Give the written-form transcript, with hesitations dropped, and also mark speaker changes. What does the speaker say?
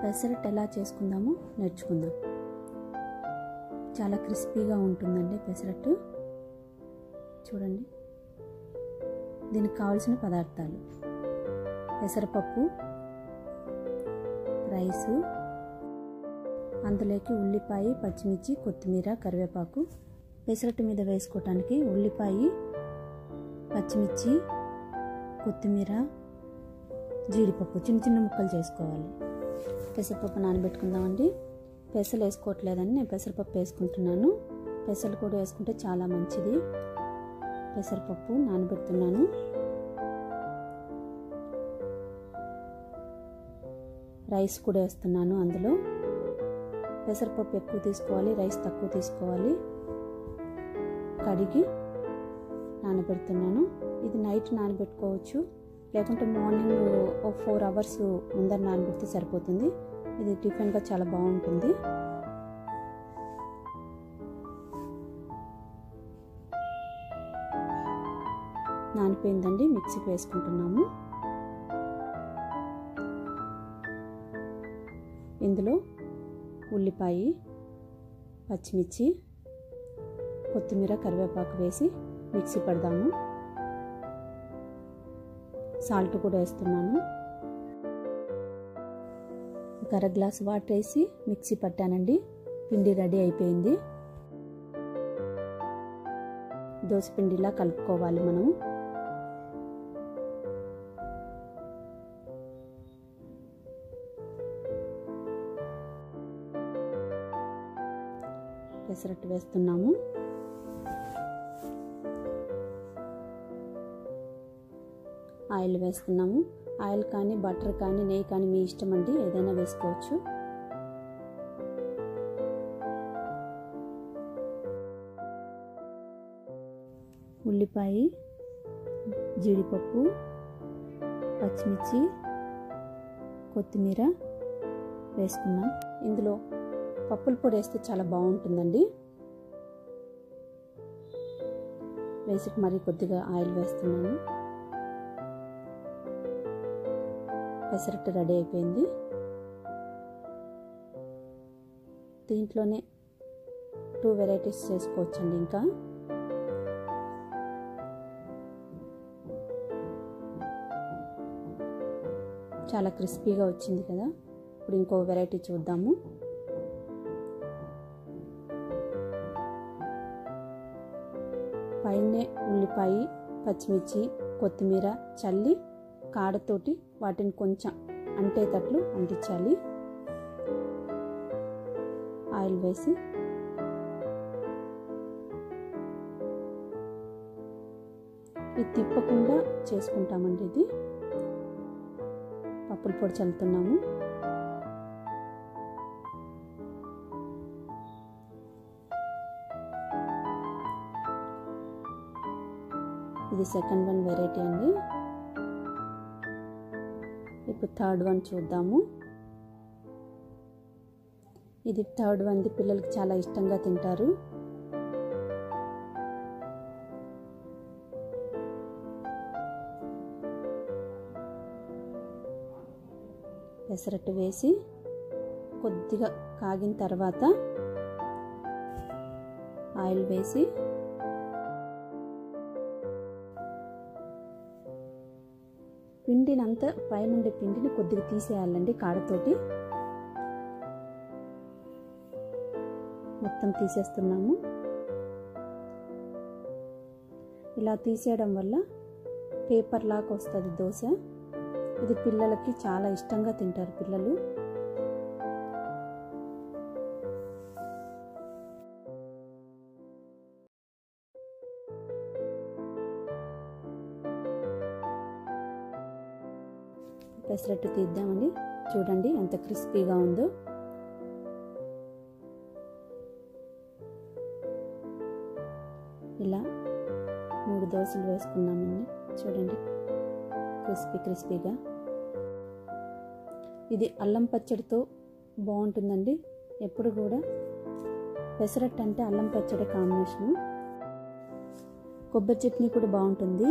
Speaker 1: పెసరట్టు ఎలా చేసుకుందామో నేర్చుకుందాం. చాలా క్రిస్పీగా ఉంటుందండి పెసరట్టు. చూడండి, దీనికి కావాల్సిన పదార్థాలు: పెసరపప్పు, రైసు, అందులోకి ఉల్లిపాయ, పచ్చిమిర్చి, కొత్తిమీర, కరివేపాకు. పెసరట్టు మీద వేసుకోవటానికి ఉల్లిపాయ, పచ్చిమిర్చి, కొత్తిమీర, జీడిపప్పు చిన్న చిన్న ముక్కలు చేసుకోవాలి. పెసరపప్పు నానబెట్టుకుందామండి. పెసలు వేసుకోవట్లేదని నేను పెసరపప్పు వేసుకుంటున్నాను. పెసలు కూడా వేసుకుంటే చాలా మంచిది. పెసరపప్పు నానబెడుతున్నాను. రైస్ కూడా వేస్తున్నాను. అందులో పెసరపప్పు ఎక్కువ తీసుకోవాలి, రైస్ తక్కువ తీసుకోవాలి. కడిగి నానబెడుతున్నాను. ఇది నైట్ నానబెట్టుకోవచ్చు, లేకుంటే మార్నింగ్ 4 hours ముందర నానబెడితే సరిపోతుంది. ఇది టిఫిన్గా చాలా బాగుంటుంది. నానిపోయిందండి, మిక్సీకి వేసుకుంటున్నాము. ఇందులో ఉల్లిపాయ, పచ్చిమిర్చి, కొత్తిమీర, కరివేపాకు వేసి మిక్సీ పడదాము. సాల్ట్ కూడా వేస్తున్నాను. ఒక 1/2 గ్లాస్ వాటర్ వేసి మిక్సీ పట్టానండి. పిండి రెడీ అయిపోయింది. దోసపిండిలా కలుపుకోవాలి మనం. పెసరట్టు వేస్తున్నాము. ఆయిల్ వేస్తున్నాము. ఆయిల్ కానీ బటర్ కానీ నెయ్యి కానీ మీ ఇష్టం అండి, ఏదైనా వేసుకోవచ్చు. ఉల్లిపాయ, జీడిపప్పు, పచ్చిమిర్చి, కొత్తిమీర వేసుకున్నాం. ఇందులో పప్పుల పొడి వేస్తే చాలా బాగుంటుందండి. వేసి మరి కొద్దిగా ఆయిల్ వేస్తున్నాను. పెసరట్టు రెడీ అయిపోయింది. దీంట్లోనే 2 varieties చేసుకోవచ్చండి. ఇంకా చాలా క్రిస్పీగా వచ్చింది కదా. ఇప్పుడు ఇంకో వెరైటీ చూద్దాము. పైనే ఉల్లిపాయ, పచ్చిమిర్చి, కొత్తిమీర చల్లి కాడతోటి వాటిని కొంచెం అంటేటట్లు అంటించాలి. ఆయిల్ వేసి ఇది తిప్పకుండా చేసుకుంటామండి. ఇది పప్పుల పొడి చల్లుతున్నాము. ఇది సెకండ్ వన్ వెరైటీ అండి. ఇప్పుడు థర్డ్ వన్ చూద్దాము. ఇది థర్డ్ వన్ది పిల్లలకి చాలా ఇష్టంగా తింటారు. పెసరట్టు వేసి కొద్దిగా కాగిన తర్వాత ఆయిల్ వేసి పిండినంతా పైనుండి పిండిని కొద్దిగా తీసేయాలండి. కాడతోటి మొత్తం తీసేస్తున్నాము. ఇలా తీసేయడం వల్ల పేపర్ లాగా వస్తుంది దోశ. ఇది పిల్లలకి చాలా ఇష్టంగా తింటారు పిల్లలు. పెసరట్టు తీద్దామండి. చూడండి ఎంత క్రిస్పీగా ఉందో. ఇలా 3 దోశలు వేసుకున్నామండి. చూడండి క్రిస్పీగా. ఇది అల్లం పచ్చడితో బాగుంటుందండి. ఎప్పుడు కూడా పెసరట్టు అంటే అల్లం పచ్చడి కాంబినేషను. కొబ్బరి చట్నీ కూడా బాగుంటుంది.